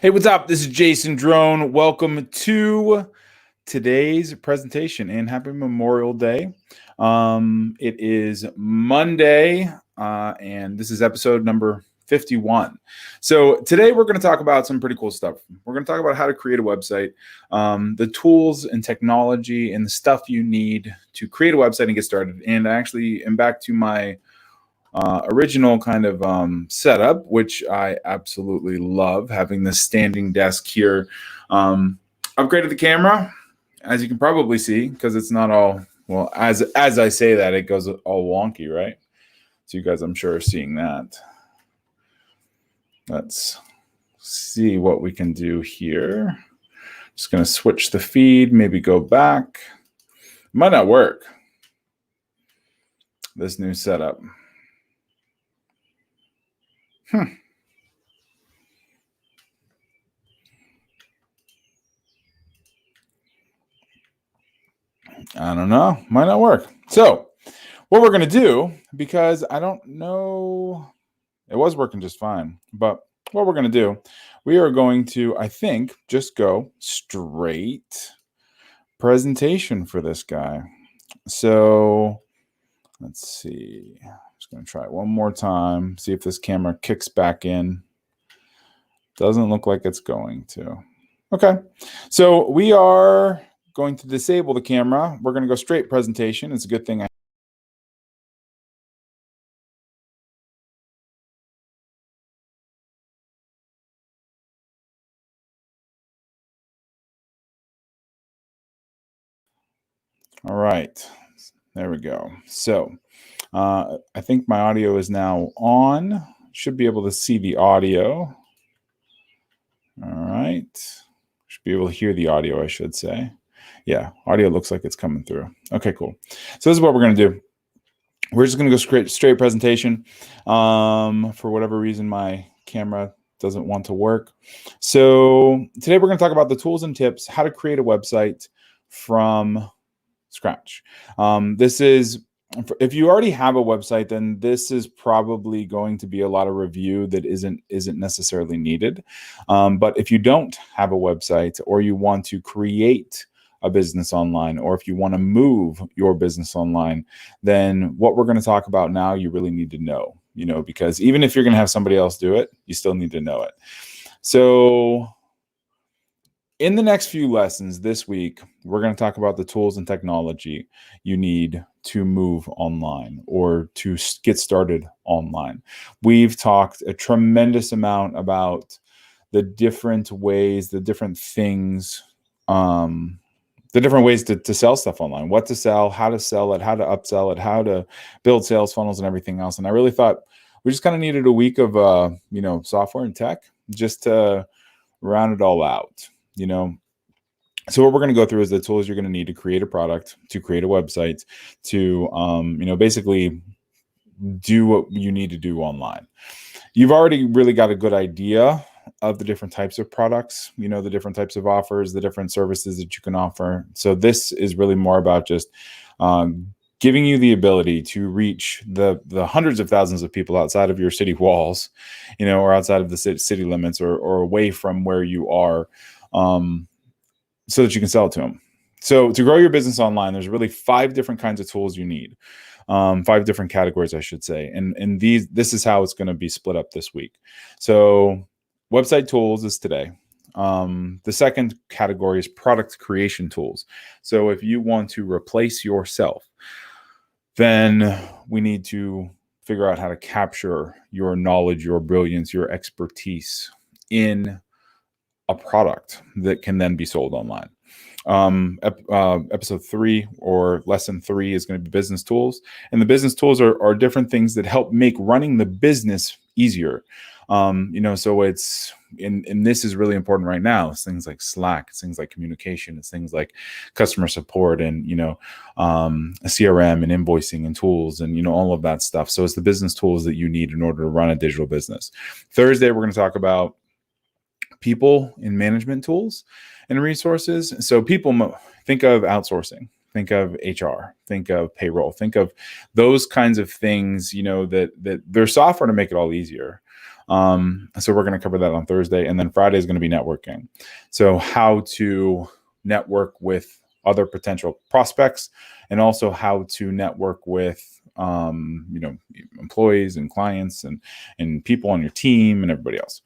Hey, what's up? This is Jason Drone. Welcome to today's presentation and happy Memorial Day. It is Monday, and this is episode number 51. So today we're going to talk about some pretty cool stuff. We're going to talk about how to create a website, the tools and technology and the stuff you need to create a website and get started. And I actually am back to my original kind of setup, which I absolutely love, having this standing desk here. Upgraded the camera, as you can probably see, because it's not all, well, as I say that, it goes all wonky, right? So you guys, I'm sure, are seeing that. Let's see what we can do here. Just going to switch the feed, maybe go back. Might not work, this new setup. I don't know. Might not work. So what we're going to do, because I don't know, it was working just fine, but what we're going to do, we are going to, I think, just go straight presentation for this guy. So let's see. I'm just going to try it one more time, see if this camera kicks back in. Doesn't look like it's going to. Okay. So we are going to disable the camera. We're going to go straight presentation. It's a good thing. All right, there we go. So I think my audio is now on. Should be able to see the audio. All right. Should be able to hear the audio, I should say. Yeah, audio looks like it's coming through. Okay, cool. So this is what we're going to do. We're just going to go straight presentation. For whatever reason, my camera doesn't want to work. So today we're going to talk about the tools and tips, how to create a website from scratch. This is, if you already have a website, then this is probably going to be a lot of review that isn't necessarily needed. But if you don't have a website, or you want to create a business online, or if you want to move your business online, then what we're going to talk about now, you really need to know, because even if you're going to have somebody else do it, you still need to know it. So in the next few lessons this week, we're going to talk about the tools and technology you need to move online or to get started online. We've talked a tremendous amount about the different ways, the different things, the different ways to sell stuff online, what to sell, how to sell it, how to upsell it, how to build sales funnels and everything else. And I really thought we just kind of needed a week of, software and tech just to round it all out. So what we're going to go through is the tools you're going to need to create a product, to create a website, to, basically do what you need to do online. You've already really got a good idea of the different types of products, the different types of offers, the different services that you can offer. So this is really more about just giving you the ability to reach the hundreds of thousands of people outside of your city walls, or outside of the city limits, or away from where you are, so that you can sell it to them. So to grow your business online, there's really 5 different kinds of tools you need, 5 different categories, I should say. And this is how it's going to be split up this week. So website tools is today. The second category is product creation tools. So if you want to replace yourself, then we need to figure out how to capture your knowledge, your brilliance, your expertise in a product that can then be sold online. Episode 3 or lesson 3 is going to be business tools. And the business tools are different things that help make running the business easier. So it's, and this is really important right now. It's things like Slack, it's things like communication, it's things like customer support, and, CRM and invoicing and tools, and, all of that stuff. So it's the business tools that you need in order to run a digital business. Thursday, we're going to talk about people and management tools and resources. So people, think of outsourcing, think of HR, think of payroll, think of those kinds of things, that there's software to make it all easier. So we're going to cover that on Thursday. And then Friday is going to be networking. So how to network with other potential prospects, and also how to network with employees and clients and people on your team and everybody else.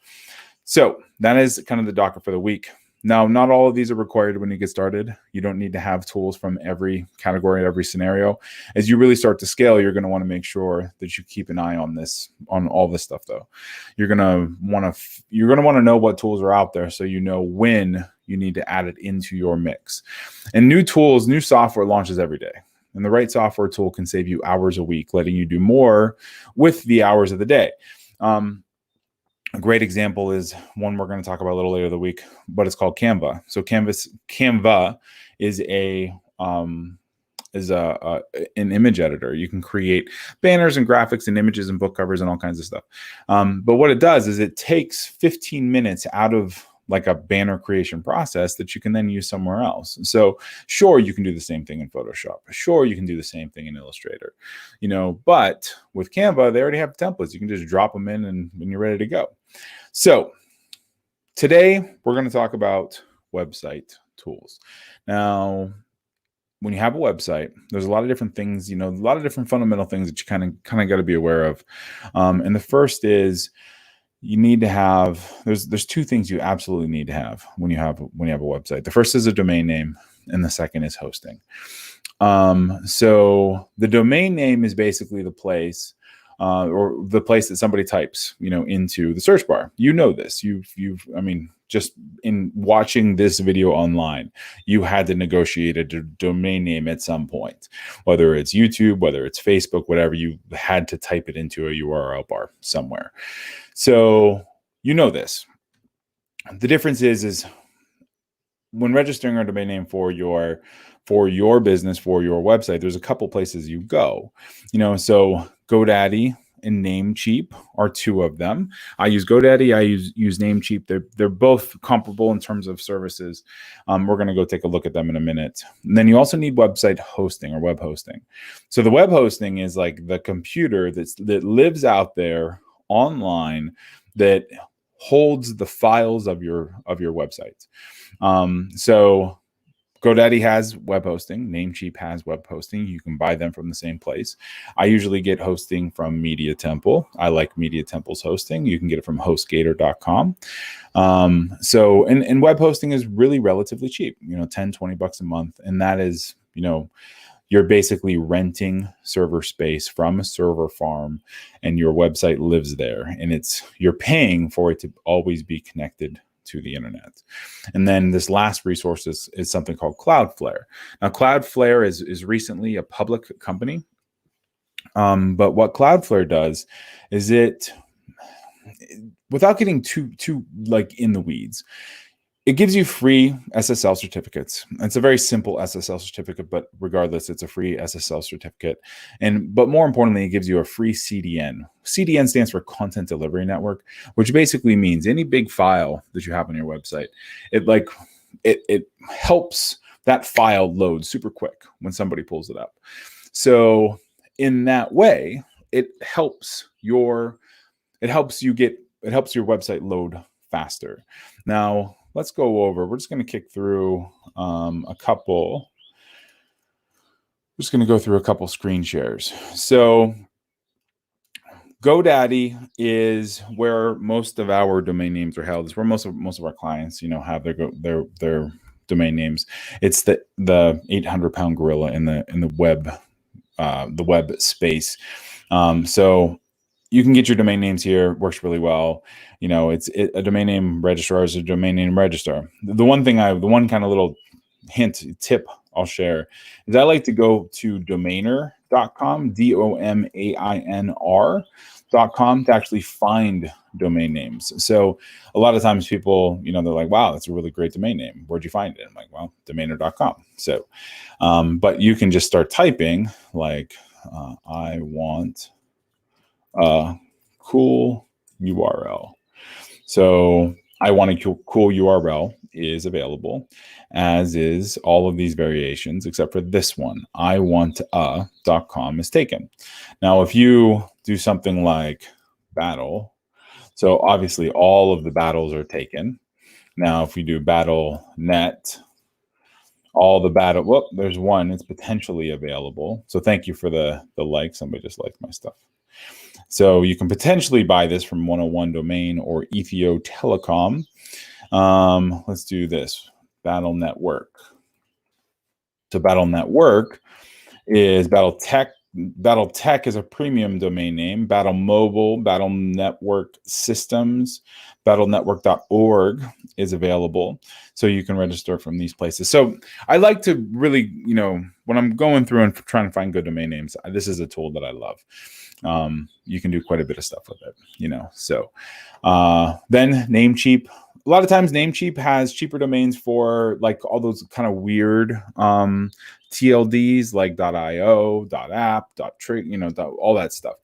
So that is kind of the docket for the week. Now, not all of these are required when you get started. You don't need to have tools from every category, every scenario. As you really start to scale, you're going to want to make sure that you keep an eye on all this stuff, though. You're going to want to know what tools are out there, so you know when you need to add it into your mix. And new software launches every day. And the right software tool can save you hours a week, letting you do more with the hours of the day. A great example is one we're going to talk about a little later in the week, but it's called Canva. So Canva is an image editor. You can create banners and graphics and images and book covers and all kinds of stuff. But what it does is it takes 15 minutes out of like a banner creation process that you can then use somewhere else. So sure, you can do the same thing in Photoshop. Sure, you can do the same thing in Illustrator, but with Canva, they already have templates. You can just drop them in and you're ready to go. So today we're going to talk about website tools. Now, when you have a website, there's a lot of different things, a lot of different fundamental things that you kind of got to be aware of. And the first is, you need to have, there's two things you absolutely need to have when you have a website. The first is a domain name, and the second is hosting. So the domain name is basically the place, or the place that somebody types, into the search bar. This. Just in watching this video online, you had to negotiate a domain name at some point, whether it's YouTube, whether it's Facebook, whatever. You had to type it into a URL bar somewhere. So this. The difference is when registering a domain name for your business, for your website, there's a couple places you go. So GoDaddy and Namecheap are two of them. I use GoDaddy. I use Namecheap. They're both comparable in terms of services. We're going to go take a look at them in a minute. And then you also need website hosting or web hosting. So the web hosting is like the computer that lives out there online that holds the files of your website. So GoDaddy has web hosting. Namecheap has web hosting. You can buy them from the same place. I usually get hosting from Media Temple. I like Media Temple's hosting. You can get it from Hostgator.com. And web hosting is really relatively cheap, $10-20 a month. And that is, you're basically renting server space from a server farm, and your website lives there. And you're paying for it to always be connected to the internet. And then this last resource is something called CloudFlare. Now, CloudFlare is recently a public company. But what CloudFlare does is without getting too like in the weeds, it gives you free SSL certificates. It's a very simple SSL certificate, but regardless, it's a free SSL certificate. But more importantly, it gives you a free CDN. CDN stands for Content Delivery Network, which basically means any big file that you have on your website, it helps that file load super quick when somebody pulls it up. So in that way, it helps your website load faster. Now, let's go over. We're just going to kick through a couple. We're just going to go through a couple screen shares. So GoDaddy is where most of our domain names are held. It's where most of our clients, have their domain names. It's the 800-pound gorilla in the web space. So you can get your domain names here. Works really well. A domain name registrar is a domain name registrar. The one kind of little tip I'll share is I like to go to domainer.com, DOMAINR.com, to actually find domain names. So a lot of times people, they're like, wow, that's a really great domain name. Where'd you find it? I'm like, well, domainer.com. So, but you can just start typing like, I want a cool URL. So I want a cool URL is available, as is all of these variations, except for this one. I want a.com is taken. Now, if you do something like battle, So obviously all of the battles are taken. Now, if we do battle.net, all the battle, well, there's one, it's potentially available. So thank you for the like. Somebody just liked my stuff. So you can potentially buy this from 101 Domain or Ethio Telecom. Let's do this, Battle Network. So Battle Network is BattleTech. BattleTech is a premium domain name. Battle Mobile, Battle Network Systems, battlenetwork.org is available. So you can register from these places. So I like to really, when I'm going through and trying to find good domain names, this is a tool that I love. You can do quite a bit of stuff with it, So then Namecheap. A lot of times Namecheap has cheaper domains for like all those kind of weird TLDs like .io, .app, .trade, all that stuff.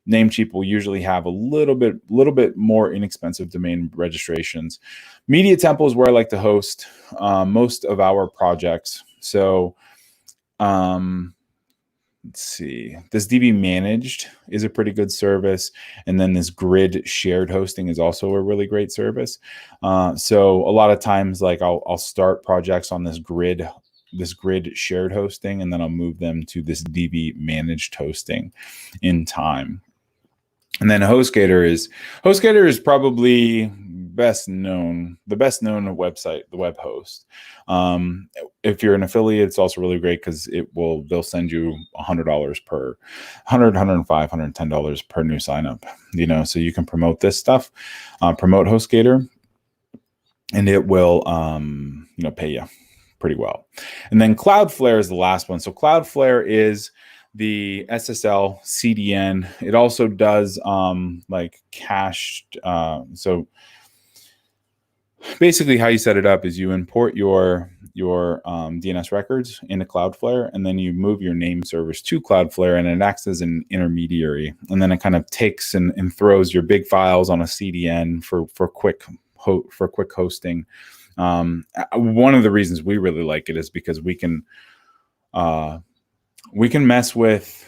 Namecheap will usually have a little bit more inexpensive domain registrations. Media Temple is where I like to host most of our projects. So let's see, this DB Managed is a pretty good service. And then this Grid Shared Hosting is also a really great service. So a lot of times, like I'll start projects on this Grid Shared Hosting, and then I'll move them to this DB Managed Hosting in time. And then Hostgator is probably the best known website, the web host. If you're an affiliate, it's also really great because they'll send you $100 per $105, $110 per new sign up, so you can promote this stuff, promote Hostgator, and it will, pay you pretty well. And then Cloudflare is the last one. So Cloudflare is the SSL CDN. It also does like cached. So basically how you set it up is you import your DNS records into Cloudflare, and then you move your name servers to Cloudflare, and it acts as an intermediary. And then it kind of takes and throws your big files on a CDN for quick hosting. One of the reasons we really like it is because we can mess with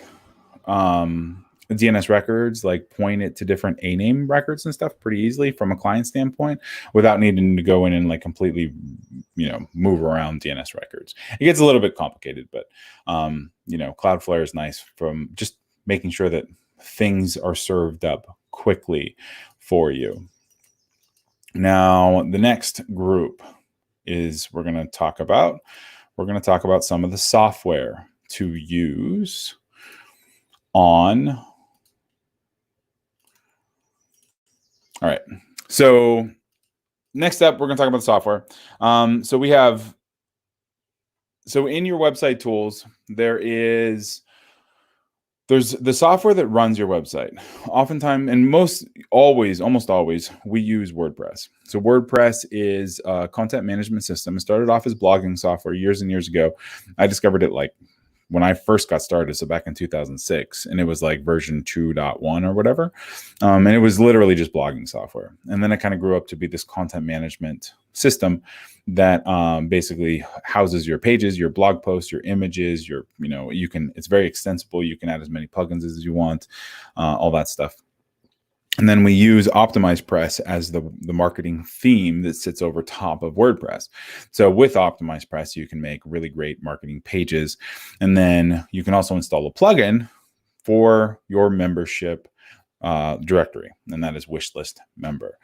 DNS records, like point it to different A-name records and stuff pretty easily from a client standpoint without needing to go in and like completely, move around DNS records. It gets a little bit complicated, but, Cloudflare is nice from just making sure that things are served up quickly for you. Now, the next group is we're going to talk about some of the software to use on. All right. So next up, we're going to talk about the software. So in your website tools, there's the software that runs your website. Oftentimes, and almost always, we use WordPress. So WordPress is a content management system. It started off as blogging software years and years ago. I discovered it like when I first got started, so back in 2006, and it was like version 2.1 or whatever. And it was literally just blogging software. And then it kind of grew up to be this content management system that basically houses your pages, your blog posts, your images, it's very extensible. You can add as many plugins as you want, all that stuff. And then we use OptimizePress as the marketing theme that sits over top of WordPress. So with OptimizePress, you can make really great marketing pages. And then you can also install a plugin for your membership directory, and that is Wishlist Member.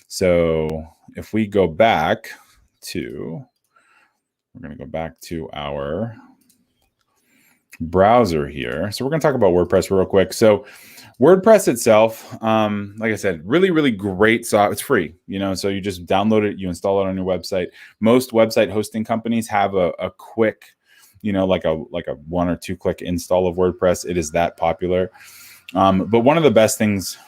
So if we go back we're going to go back to our browser here. So we're going to talk about WordPress real quick. So WordPress itself, like I said, really, really great software. It's free, so you just download it, you install it on your website. Most website hosting companies have a quick, like a 1 or 2 click install of WordPress. It is that popular. But one of the best things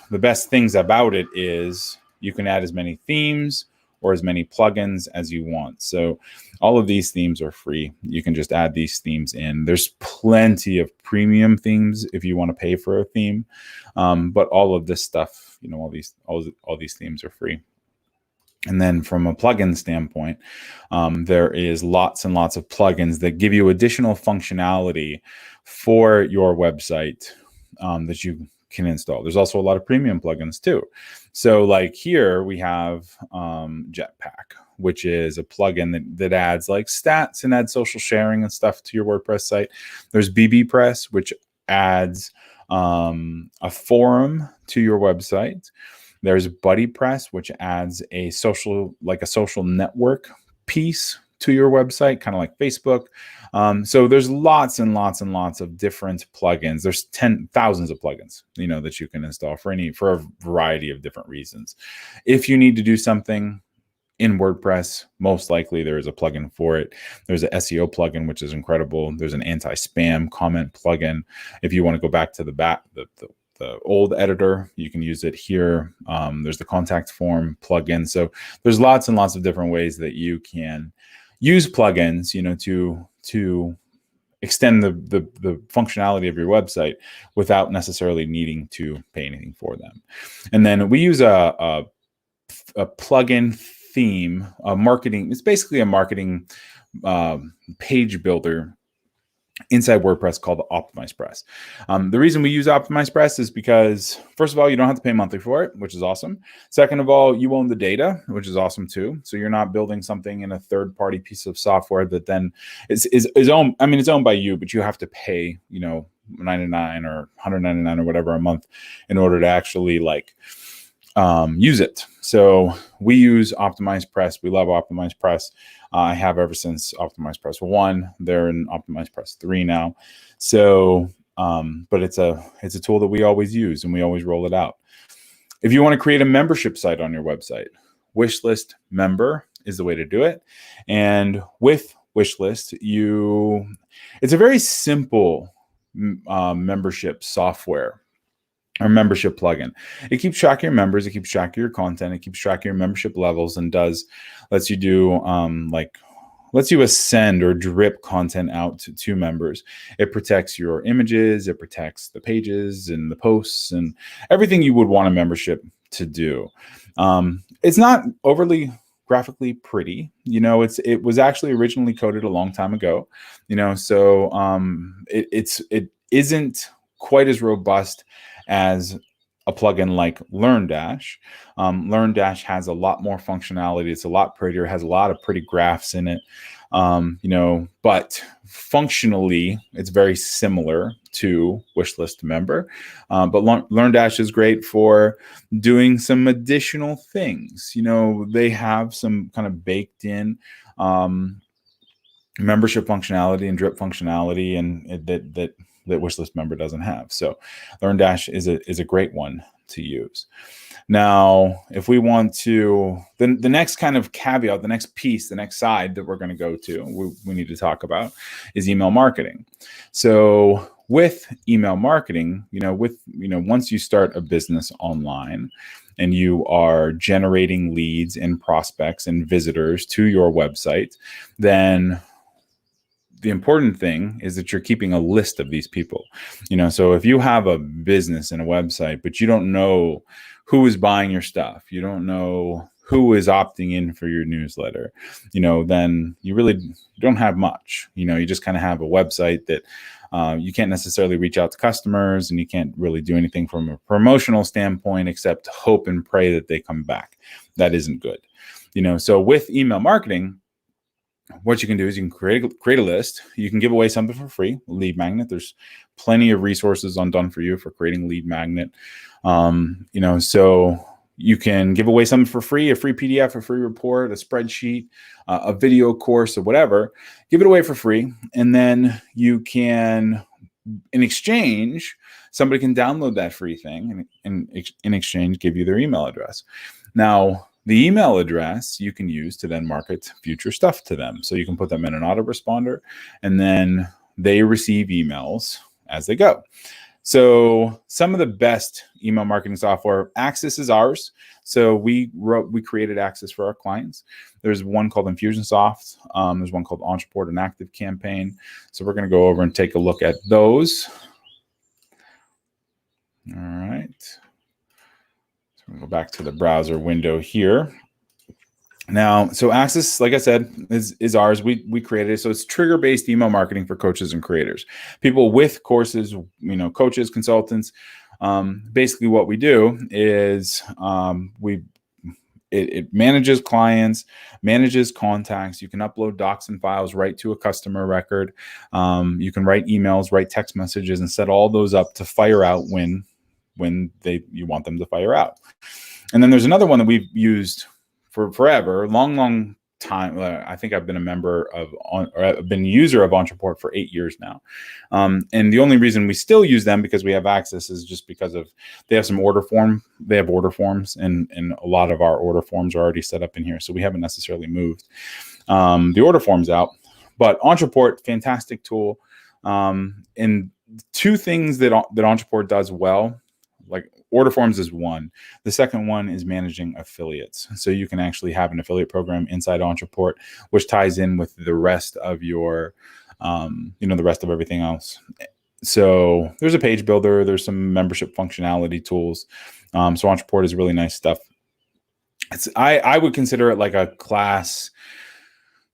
about it is you can add as many themes or as many plugins as you want. So all of these themes are free. You can just add these themes in. There's plenty of premium themes if you want to pay for a theme. But all of this stuff, all these themes are free. And then from a plugin standpoint, there is lots and lots of plugins that give you additional functionality for your website that you can install. There's also a lot of premium plugins too. So like here we have Jetpack, which is a plugin that adds like stats and adds social sharing and stuff to your WordPress site. There's BBPress, which adds a forum to your website. There's BuddyPress, which adds a social network piece to your website, kind of like Facebook. So there's lots and lots and lots of different plugins. There's thousands of plugins, that you can install for a variety of different reasons. If you need to do something in WordPress, most likely there is a plugin for it. There's an SEO plugin, which is incredible. There's an anti-spam comment plugin. If you want to go back to the old editor, you can use it here. There's the contact form plugin. So there's lots and lots of different ways that you can use plugins, to extend the functionality of your website without necessarily needing to pay anything for them. And then we use a plugin theme, it's basically a marketing page builder inside WordPress called OptimizePress. The reason we use OptimizePress is because, first of all, you don't have to pay monthly for it, which is awesome. Second of all, you own the data, which is awesome too. So you're not building something in a third-party piece of software that then is owned. I mean, it's owned by you, but you have to pay, $99 or $199 or whatever a month in order to actually use it. So we use OptimizePress. We love OptimizePress. I have ever since OptimizePress 1. They're in OptimizePress 3 now. So, but it's a tool that we always use and we always roll it out. If you want to create a membership site on your website, Wishlist Member is the way to do it. And with Wishlist, it's a very simple membership software or membership plugin. It keeps track of your members, it keeps track of your content, it keeps track of your membership levels, and lets you ascend or drip content out to members. It protects your images, it protects the pages and the posts and everything you would want a membership to do. It's not overly graphically pretty, it was actually originally coded a long time ago, so it isn't quite as robust as a plugin like LearnDash. LearnDash has a lot more functionality. It's a lot prettier, has a lot of pretty graphs in it, but functionally it's very similar to Wishlist Member. But LearnDash is great for doing some additional things. They have some kind of baked in membership functionality and drip functionality, and that Wishlist Member doesn't have. So LearnDash is a great one to use. Now, if we want to, the next kind of caveat, the next piece, the next side that we're going to go to, we need to talk is email marketing. So with email marketing, once you start a business online and you are generating leads and prospects and visitors to your website, then the important thing is that you're keeping a list of these people. So if you have a business and a website, but you don't know who is buying your stuff, you don't know who is opting in for your newsletter, then you really don't have much. You just kind of have a website that you can't necessarily reach out to customers, and you can't really do anything from a promotional standpoint except hope and pray that they come back. That isn't good. So with email marketing, what you can do is you can create a list. You can give away something for free, lead magnet. There's plenty of resources on Done For You for creating lead magnet. So you can give away something for free, a free PDF, a free report, a spreadsheet, a video course, or whatever. Give it away for free. And then you can, in exchange, somebody can download that free thing and in exchange give you their email address. Now, the email address you can use to then market future stuff to them. So you can put them in an autoresponder, and then they receive emails as they go. So some of the best email marketing software, Access is ours. So we created Access for our clients. There's one called Infusionsoft. There's one called Ontraport and ActiveCampaign. So we're going to go over and take a look at those. All right. We'll go back to the browser window here. Now, so Access, like I said, is ours. We created it. So it's trigger-based email marketing for coaches and creators. People with courses, coaches, consultants, Basically what we do is it manages clients, manages contacts. You can upload docs and files right to a customer record. You can write emails, write text messages, and set all those up to fire out when you want them to fire out. And then there's another one that we've used for forever, long time. I think I've been I've been a user of Ontraport for 8 years now. And the only reason we still use them because we have access is just because they have some order forms, and a lot of our order forms are already set up in here. So we haven't necessarily moved the order forms out. But Ontraport, fantastic tool. And two things that Ontraport does well, like order forms is one. The second one is managing affiliates. So you can actually have an affiliate program inside Ontraport, which ties in with the rest of your, the rest of everything else. So there's a page builder. There's some membership functionality tools. So Ontraport is really nice stuff. I would consider it like a class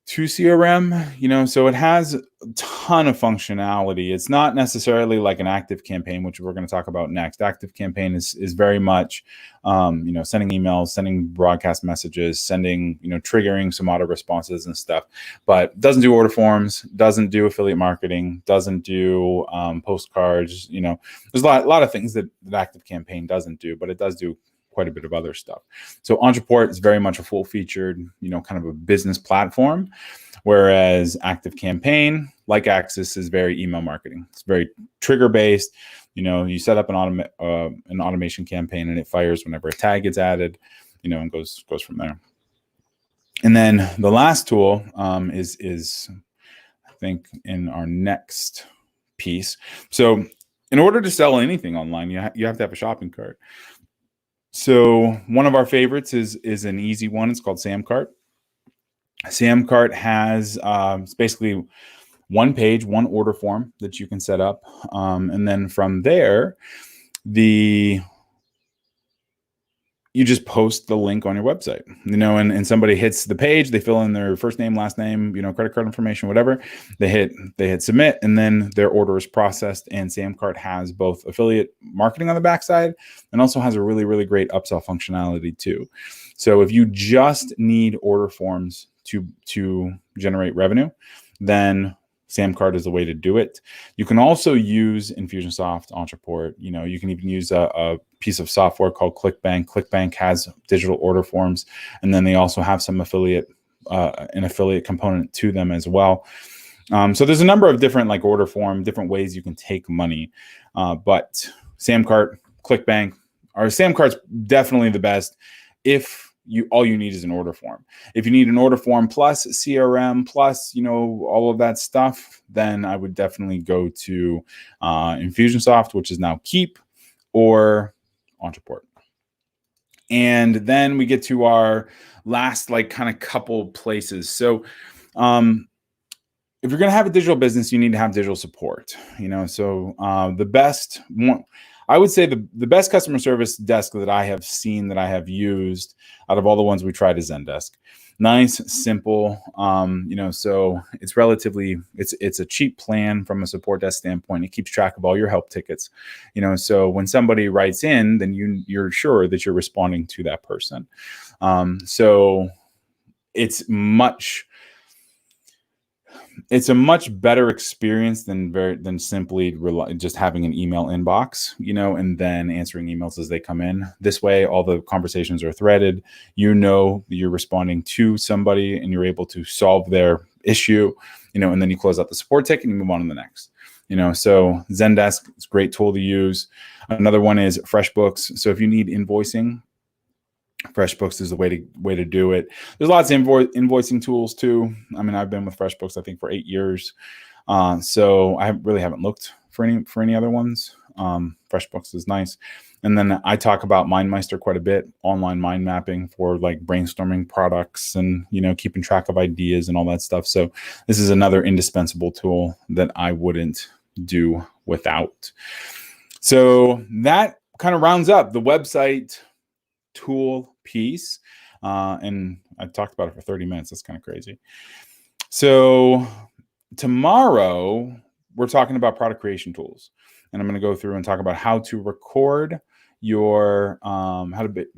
2 CRM, so it has a ton of functionality. It's not necessarily like an Active Campaign, which we're going to talk about next. Active Campaign is very much, sending emails, sending broadcast messages, triggering some auto responses and stuff, but doesn't do order forms, doesn't do affiliate marketing, doesn't do postcards. There's a lot of things that Active Campaign doesn't do, but it does do quite a bit of other stuff. So Ontraport is very much a full-featured, kind of a business platform, whereas Active Campaign, like Axis, is very email marketing. It's very trigger-based. You set up an automation campaign and it fires whenever a tag gets added, and goes from there. And then the last tool is I think in our next piece. So in order to sell anything online, you have to have a shopping cart. So one of our favorites is an easy one. It's called SamCart. SamCart has it's basically one page, one order form that you can set up. And then from there, you just post the link on your website, and somebody hits the page, they fill in their first name, last name, credit card information, whatever. They hit submit, and then their order is processed. And SamCart has both affiliate marketing on the backside and also has a really, really great upsell functionality too. So if you just need order forms to generate revenue, then SamCart is the way to do it. You can also use Infusionsoft, Ontraport. You can even use a piece of software called Clickbank. Clickbank has digital order forms, and then they also have some an affiliate component to them as well. So there's a number of different order form, different ways you can take money. But SamCart, Clickbank, or SamCart's definitely the best if all you need is an order form. If you need an order form plus CRM plus, all of that stuff, then I would definitely go to Infusionsoft, which is now Keep, or Ontraport. And then we get to our last kind of couple places. So if you're going to have a digital business, you need to have digital support. So the best one, I would say the best customer service desk that I have seen, that I have used out of all the ones we tried, is Zendesk. Nice, simple, so it's it's a cheap plan from a support desk standpoint. It keeps track of all your help tickets, so when somebody writes in, then you're sure that you're responding to that person. So it's a much better experience than simply just having an email inbox, and then answering emails as they come in. This way, all the conversations are threaded. You're responding to somebody and you're able to solve their issue, and then you close out the support ticket and you move on to the next. So Zendesk is a great tool to use. Another one is Freshbooks. So if you need invoicing, Freshbooks is the way to do it. There's lots of invoicing tools too. I've been with Freshbooks, I think, for 8 years. So I really haven't looked for any other ones. Freshbooks is nice. And then I talk about Meister quite a bit, online mind mapping for brainstorming products and, keeping track of ideas and all that stuff. So this is another indispensable tool that I wouldn't do without. So that kind of rounds up the website tool piece, and I talked about it for 30 minutes. That's kind of crazy. So tomorrow we're talking about product creation tools, and I'm going to go through and talk about how to record your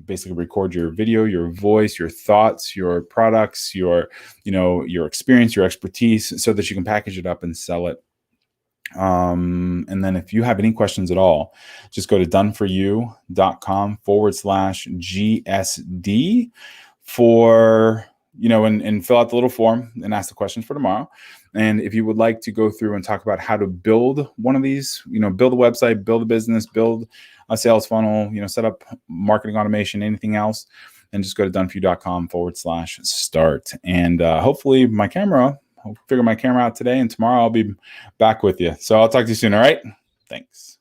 basically record your video, your voice, your thoughts, your products, your experience, your expertise, so that you can package it up and sell it. And then if you have any questions at all, just go to doneforyou.com/GSD for, and fill out the little form and ask the questions for tomorrow. And if you would like to go through and talk about how to build one of these, build a website, build a business, build a sales funnel, set up marketing automation, anything else, then just go to doneforyou.com/start. And hopefully I'll figure my camera out today, and tomorrow I'll be back with you. So I'll talk to you soon. All right. Thanks.